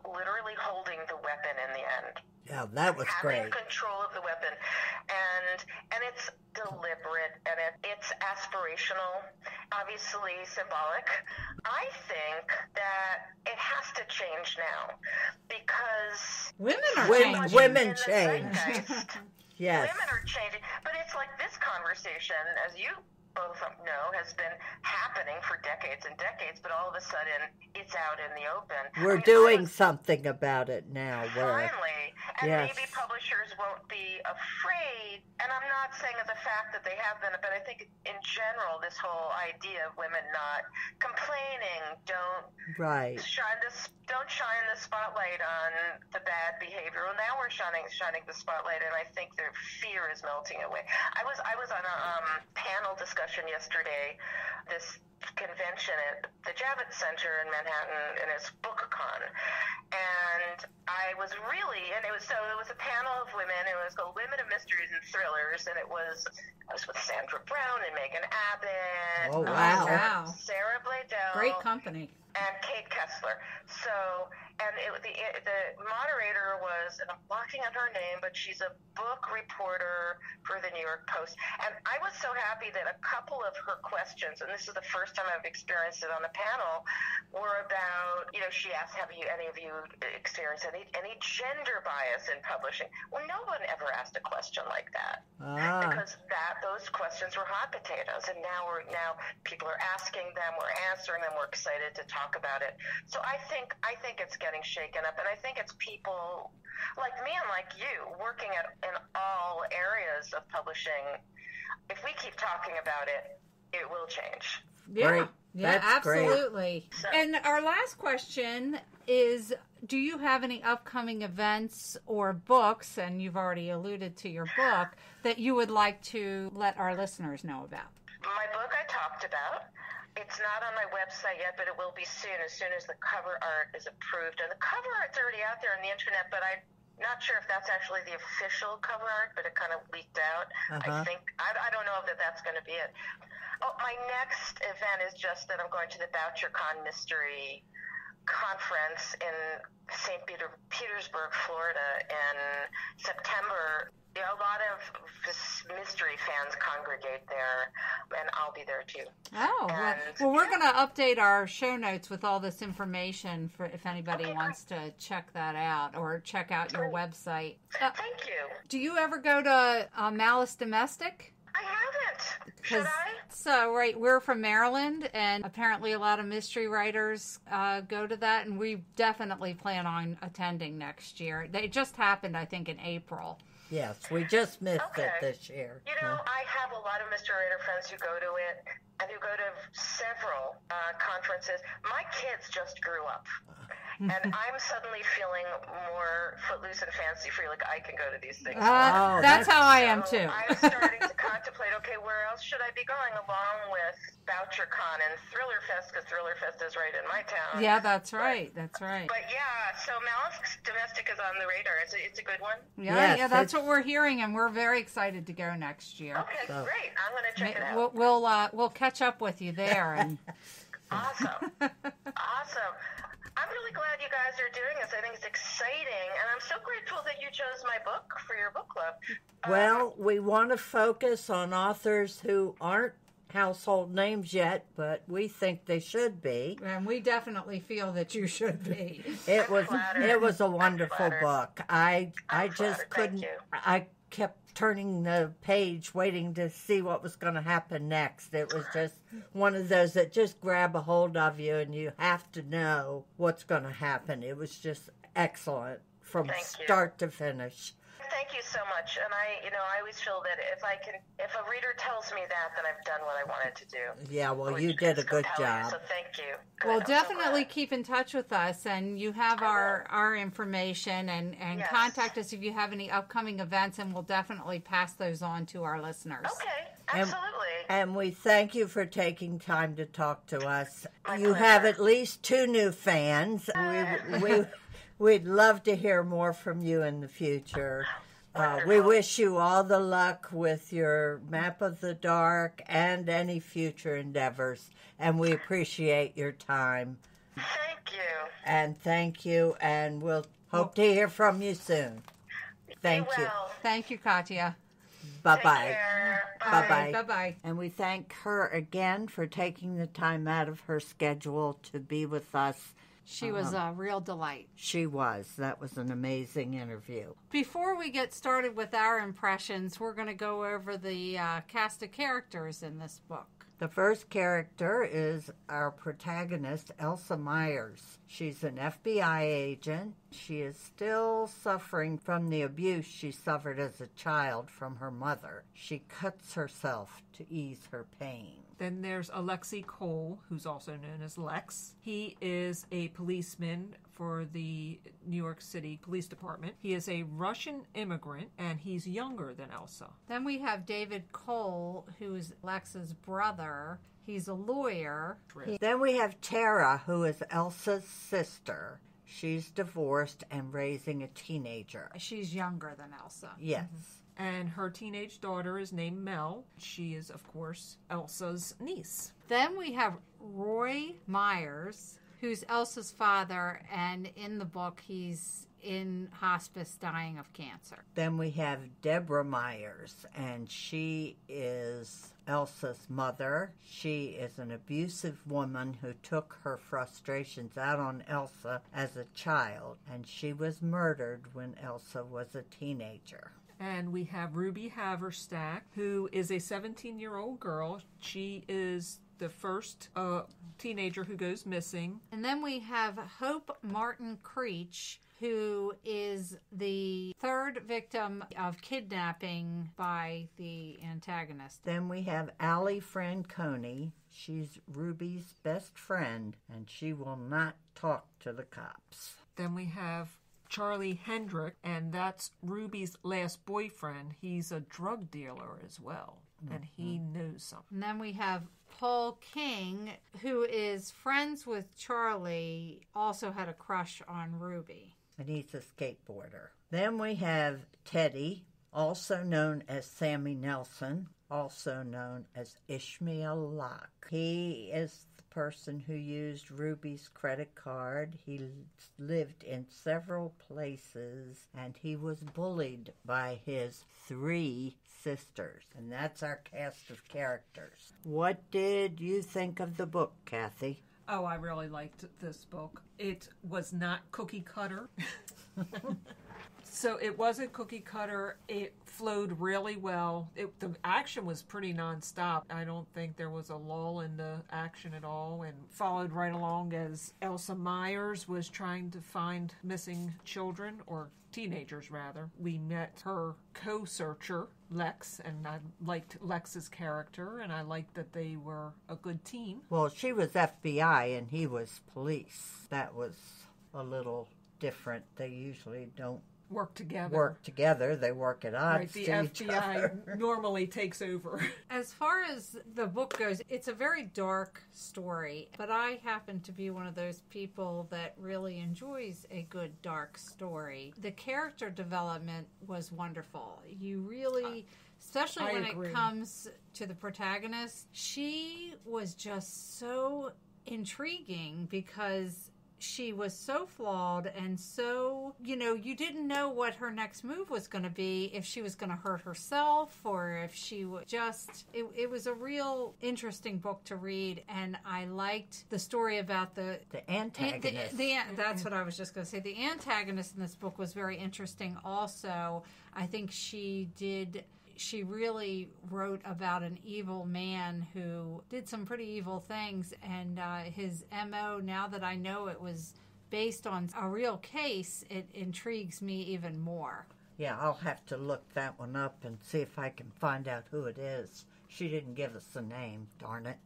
literally holding the weapon in the end. Yeah, that was having great. control of the weapon, and it's deliberate, and it's aspirational, obviously symbolic. I think that it has to change now because women are changing. Women change. Yes. Women are changing, but it's like this conversation, as you both know, has been happening for decades and decades, but all of a sudden it's out in the open. We're doing something about it now. Finally. And yes. Maybe publishers won't be afraid, and I'm not saying as a fact that they have been, but I think in general this whole idea of women not complaining, don't shine the spotlight on the bad behavior. Well, now we're shining the spotlight, and I think their fear is melting away. I was on a panel discussion yesterday, this convention at the Javits Center in Manhattan, and it's BookCon, and I was really, and it was a panel of women. It was called Women of Mysteries and Thrillers, and I was with Sandra Brown and Megan Abbott. Oh wow! Sarah Bladel, great company, and Kate Kessler. So, and the moderator was, and I'm blocking on her name, but she's a book reporter for the New York Post. And I was so happy that a couple of her questions, and this is the first time I've experienced it on a panel, were about, she asked, have any of you experienced any gender bias in publishing? Well, no one ever asked a question like that. Because those questions were hot potatoes, and now people are asking them, we're answering them, we're excited to talk about it. So I think it's getting shaken up, and I think it's people like me and like you working in all areas of publishing. If we keep talking about it, it will change. Yeah, great. Yeah, That's absolutely. Great. And our last question is, do you have any upcoming events or books, and you've already alluded to your book, that you would like to let our listeners know about? My book I talked about. It's not on my website yet, but it will be soon as the cover art is approved. And the cover art's already out there on the internet, but I'm not sure if that's actually the official cover art, but it kind of leaked out. I don't know if that's going to be it. Oh, my next event is just that I'm going to the Dark-Karen Mystery Conference in St. Petersburg, Florida in September. A lot of mystery fans congregate there, and I'll be there too. Oh, well, we're going to update our show notes with all this information for if anybody wants to check that out or check out your website. Thank you. Do you ever go to Malice Domestic? I haven't. Should I? So, we're from Maryland, and apparently a lot of mystery writers go to that, and we definitely plan on attending next year. It just happened, I think, in April. Yes, we just missed it this year. I have a lot of mystery writer friends who go to it and who go to several conferences. My kids just grew up, and I'm suddenly feeling more footloose and fancy-free, like I can go to these things. That's how I am, too. I'm starting to contemplate, okay, where else should I be going along with Dark-Karen and Thriller Fest, because Thriller Fest is right in my town. Yeah, that's right. That's right. But yeah, so Malice Domestic is on the radar. It's a good one. Yeah, that's what we're hearing, and we're very excited to go next year. Okay, great. I'm going to check it out. We'll catch up with you there. And Awesome. I'm really glad you guys are doing this. I think it's exciting, and I'm so grateful that you chose my book for your book club. Well, we want to focus on authors who aren't household names yet, but we think they should be. And we definitely feel that you should be. It was a wonderful book. I just couldn't. I kept turning the page waiting to see what was going to happen next. It was just one of those that just grab a hold of you and you have to know what's going to happen. It was just excellent from start to finish. Thank you so much. And I always feel that if a reader tells me that, then I've done what I wanted to do. Yeah, well, you did a good job. So thank you. Well, definitely keep in touch with us, and you have our information, and contact us if you have any upcoming events, and we'll definitely pass those on to our listeners. Okay, absolutely. And we thank you for taking time to talk to us. My you pleasure. have at least 2 new fans. We'd love to hear more from you in the future. We wish you all the luck with your Map of the Dark and any future endeavors, and we appreciate your time. Thank you. And thank you, and we'll hope to hear from you soon. Thank you. Thank you, Katia. Bye-bye. Bye-bye. Bye-bye. And we thank her again for taking the time out of her schedule to be with us. She was a real delight. She was. That was an amazing interview. Before we get started with our impressions, we're going to go over the cast of characters in this book. The first character is our protagonist, Elsa Myers. She's an FBI agent. She is still suffering from the abuse she suffered as a child from her mother. She cuts herself to ease her pain. Then there's Alexei Cole, who's also known as Lex. He is a policeman for the New York City Police Department. He is a Russian immigrant, and he's younger than Elsa. Then we have David Cole, who's Lex's brother. He's a lawyer. Then we have Tara, who is Elsa's sister. She's divorced and raising a teenager. She's younger than Elsa. Yes. And her teenage daughter is named Mel. She is, of course, Elsa's niece. Then we have Roy Myers, who's Elsa's father, and in the book he's in hospice dying of cancer. Then we have Deborah Myers, and she is Elsa's mother. She is an abusive woman who took her frustrations out on Elsa as a child, and she was murdered when Elsa was a teenager. And we have Ruby Haverstack, who is a 17-year-old girl. She is the first teenager who goes missing. And then we have Hope Martin Creech, who is the third victim of kidnapping by the antagonist. Then we have Allie Franconi. She's Ruby's best friend, and she will not talk to the cops. Then we have Charlie Hendrick, and that's Ruby's last boyfriend. He's a drug dealer as well, and he knows something. And then we have Paul King, who is friends with Charlie, also had a crush on Ruby. And he's a skateboarder. Then we have Teddy, also known as Sammy Nelson, also known as Ishmael Locke. He is the person who used Ruby's credit card. He lived in several places, and he was bullied by his 3 sisters. And that's our cast of characters. What did you think of the book, Kathy? Oh, I really liked this book. It was not cookie cutter. So it wasn't cookie cutter. It flowed really well. The action was pretty nonstop. I don't think there was a lull in the action at all, and followed right along as Elsa Myers was trying to find missing children, or teenagers rather. We met her co-searcher, Lex, and I liked Lex's character, and I liked that they were a good team. Well, she was FBI and he was police. That was a little different. They usually don't work together. They work at odds. Right, the to each FBI other. normally takes over. As far as the book goes, it's a very dark story, but I happen to be one of those people that really enjoys a good dark story. The character development was wonderful. You really, especially when it comes to the protagonist, she was just so intriguing because she was so flawed and so, you didn't know what her next move was going to be, if she was going to hurt herself or if she would just, it was a real interesting book to read, and I liked the story about the antagonist. That's what I was just going to say. The antagonist in this book was very interesting also. I think she really wrote about an evil man who did some pretty evil things, and his MO, now that I know it was based on a real case, it intrigues me even more. Yeah, I'll have to look that one up and see if I can find out who it is. She didn't give us a name, darn it.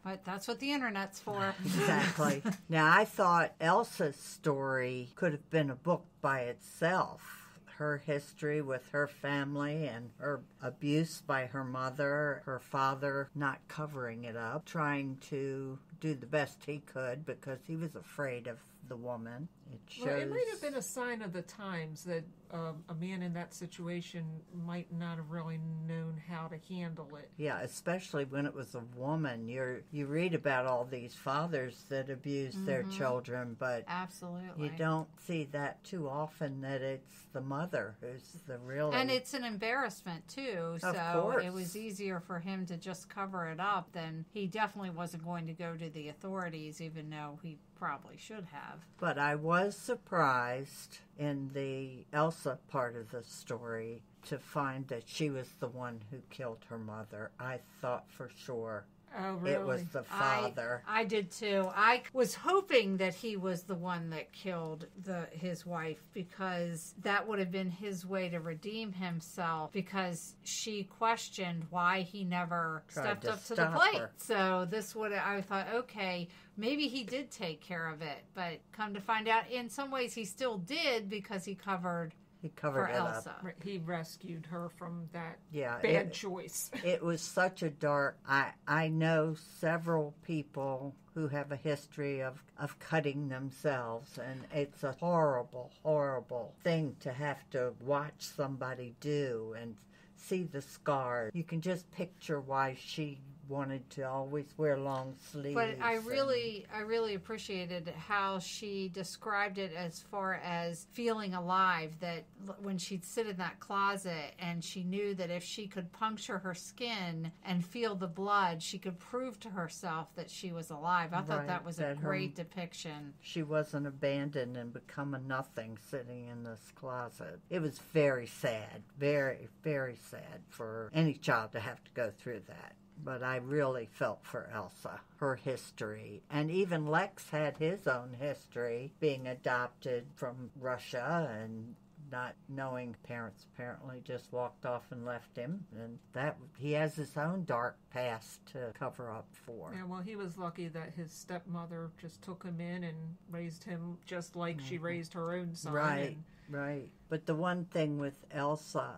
But that's what the internet's for. Exactly. Now, I thought Elsa's story could have been a book by itself. Her history with her family and her abuse by her mother, her father not covering it up, trying to do the best he could because he was afraid of the woman. It shows. Well, it might have been a sign of the times that a man in that situation might not have really known how to handle it. Yeah, especially when it was a woman. You read about all these fathers that abuse their children, but absolutely, you don't see that too often, that it's the mother who's the real. And it's an embarrassment too. Of So course. it was easier for him to just cover it up than he definitely wasn't going to go to the authorities, even though he probably should have. But I was surprised in the Elsa part of the story to find that she was the one who killed her mother. I thought for sure Oh, really? it was the father. I did too. I was hoping that he was the one that killed his wife, because that would have been his way to redeem himself, because she questioned why he never stepped up to the plate. Her. So I thought, okay, maybe he did take care of it, but come to find out, in some ways he still did, because he covered for it Elsa. up. He rescued her from that Yeah, bad choice. It was such a dark. I know several people who have a history of cutting themselves, and it's a horrible, horrible thing to have to watch somebody do and see the scars. You can just picture why she wanted to always wear long sleeves. But I really appreciated how she described it as far as feeling alive, that when she'd sit in that closet and she knew that if she could puncture her skin and feel the blood, she could prove to herself that she was alive. I thought that was a great depiction. She wasn't abandoned and become a nothing sitting in this closet. It was very sad, very, very sad for any child to have to go through that. But I really felt for Elsa, her history. And even Lex had his own history, being adopted from Russia and not knowing parents apparently just walked off and left him. And that he has his own dark past to cover up for. Yeah, well, he was lucky that his stepmother just took him in and raised him just like she raised her own son. Right, right. But the one thing with Elsa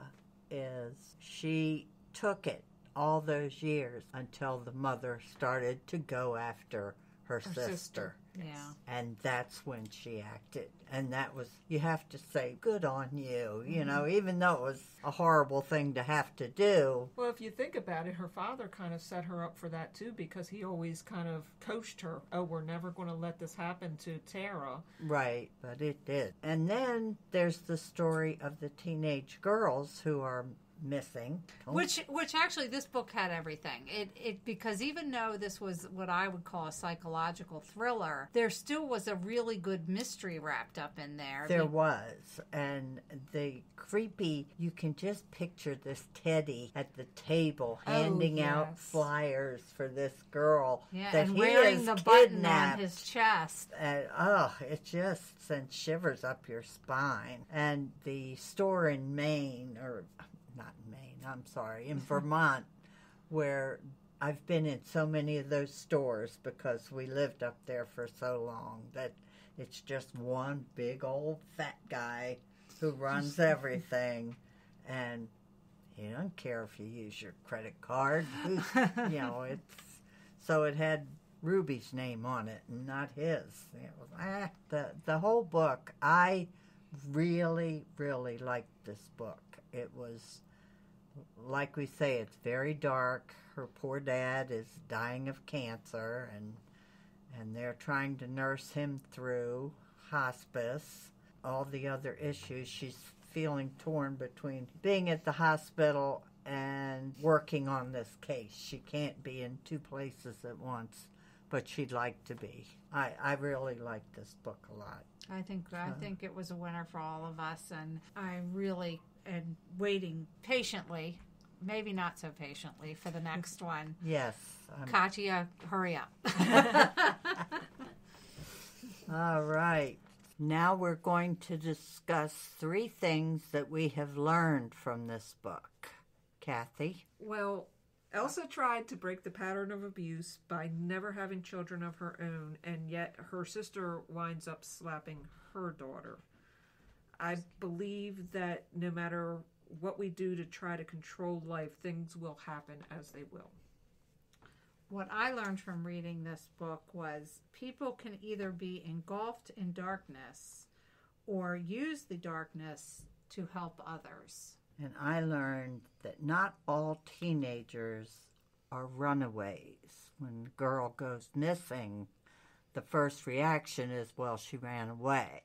is she took it all those years until the mother started to go after her sister. Yeah. And that's when she acted. And that was, you have to say, good on you. You know, even though it was a horrible thing to have to do. Well, if you think about it, her father kind of set her up for that too, because he always kind of coached her. Oh, we're never going to let this happen to Tara. Right, but it did. And then there's the story of the teenage girls who are missing. Which actually this book had everything. It because even though this was what I would call a psychological thriller, there still was a really good mystery wrapped up in there. There was. And the creepy, you can just picture this Teddy at the table handing out flyers for this girl that and he wearing is the button kidnapped. on his chest. And, it just sends shivers up your spine. And the store in Maine, or not in Maine, I'm sorry, in Vermont, where I've been in so many of those stores because we lived up there for so long, that it's just one big old fat guy who runs everything, and he doesn't care if you use your credit card. So it had Ruby's name on it and not his. It was, the whole book, I really, really liked this book. It was, like we say, it's very dark. Her poor dad is dying of cancer, and they're trying to nurse him through hospice. All the other issues, she's feeling torn between being at the hospital and working on this case. She can't be in two places at once, but she'd like to be. I really like this book a lot. I think it was a winner for all of us, and I really am waiting patiently, maybe not so patiently, for the next one. Yes. Katia, hurry up. All right. Now we're going to discuss 3 things that we have learned from this book. Kathy? Well, Elsa tried to break the pattern of abuse by never having children of her own, and yet her sister winds up slapping her daughter. I believe that no matter what we do to try to control life, things will happen as they will. What I learned from reading this book was people can either be engulfed in darkness or use the darkness to help others. And I learned that not all teenagers are runaways. When a girl goes missing, the first reaction is, well, she ran away.